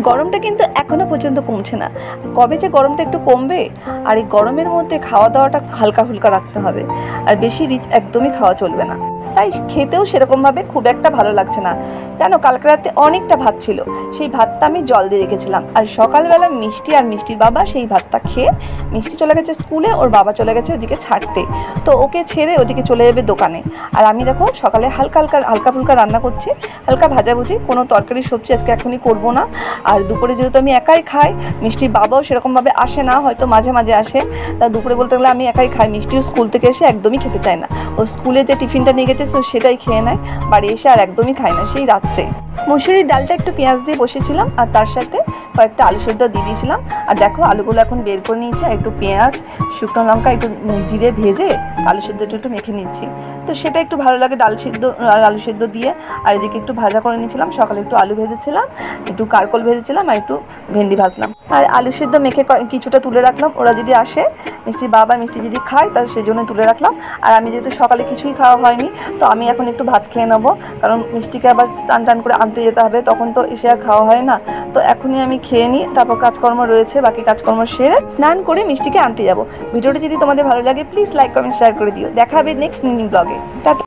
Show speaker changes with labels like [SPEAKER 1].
[SPEAKER 1] গরমটা কিন্তু এখনো পর্যন্ত কমছে না। কবে যে গরমটা একটু কমবে। আর এই গরমের মধ্যে খাওয়া দাওয়াটা হালকা ফুলকা রাখতে হবে, আর বেশি রিচ একদমই খাওয়া চলবে না। তাই খেতেও সেরকমভাবে খুব একটা ভালো লাগছে না। জানো, কালকে রাতে অনেকটা ভাত ছিল, সেই ভাতটা আমি জল দিয়ে রেখেছিলাম। আর সকালবেলা মিষ্টি আর মিষ্টির বাবা সেই ভাতটা খেয়ে, মিষ্টি চলে গেছে স্কুলে, ওর বাবা চলে গেছে ওদিকে ছাড়তে, তো ওকে ছেড়ে ওদিকে চলে যাবে দোকানে। আর আমি দেখো সকালে হালকা ফুলকা রান্না করছি, হালকা ভাজাভুজি, কোনো তরকারি সবজি আজকে এখনই করবো না। আর দুপুরে যেহেতু আমি একাই খাই, মিষ্টির বাবাও সেরকমভাবে আসে না, হয়তো মাঝে মাঝে আসে, তা দুপুরে বলতে গেলে আমি একাই খাই। মিষ্টিও স্কুল থেকে এসে একদমই খেতে চায় না, ও স্কুলে যে টিফিনটা নিয়ে গেছে সেটাই খেয়ে নেয়, বাড়ি এসে আর একদমই খায় না সেই রাত্রে। মুসুরির ডালটা একটু পেঁয়াজ দিয়ে বসেছিলাম, আর তার সাথে কয়েকটা আলু সেদ্ধ দিয়ে দিয়েছিলাম। আর দেখো আলুগুলো এখন বের করে নিয়েছি, আর একটু পেঁয়াজ, শুকনো লঙ্কা, একটু জিরে ভেজে আলু সেদ্ধটা একটু মেখে নিচ্ছি। তো সেটা একটু ভালো লাগে ডাল সিদ্ধ আর আলু সেদ্ধ দিয়ে। আর এদিকে একটু ভাজা করে নিয়েছিলাম, সকালে একটু আলু ভেজেছিলাম, একটু কারকল ভেজেছিলাম, আর একটু ভেন্ডি ভাজলাম। আর আলু সেদ্ধ মেখে কিছুটা তুলে রাখলাম, ওরা যদি আসে, মিষ্টির বাবা মিষ্টি যদি খায় তাহলে সেই জন্য তুলে রাখলাম। আর আমি যেহেতু সকালে কিছুই খাওয়া হয়নি, তো আমি এখন একটু ভাত খেয়ে নেবো, কারণ মিষ্টিকে আবার টান করে আনতে যেতে হবে, তখন তো এসে আর খাওয়া হয় না। তো এখনই আমি খেয়ে নিই, তারপর কাজকর্ম রয়েছে, বাকি কাজকর্ম সেরে স্নান করে মিষ্টিকে আনতে যাবো। ভিডিওটি যদি তোমাদের ভালো লাগে প্লিজ লাইক কমেন্ট শেয়ার করে দিও। দেখা হবে নেক্সট ব্লগে। টাটা।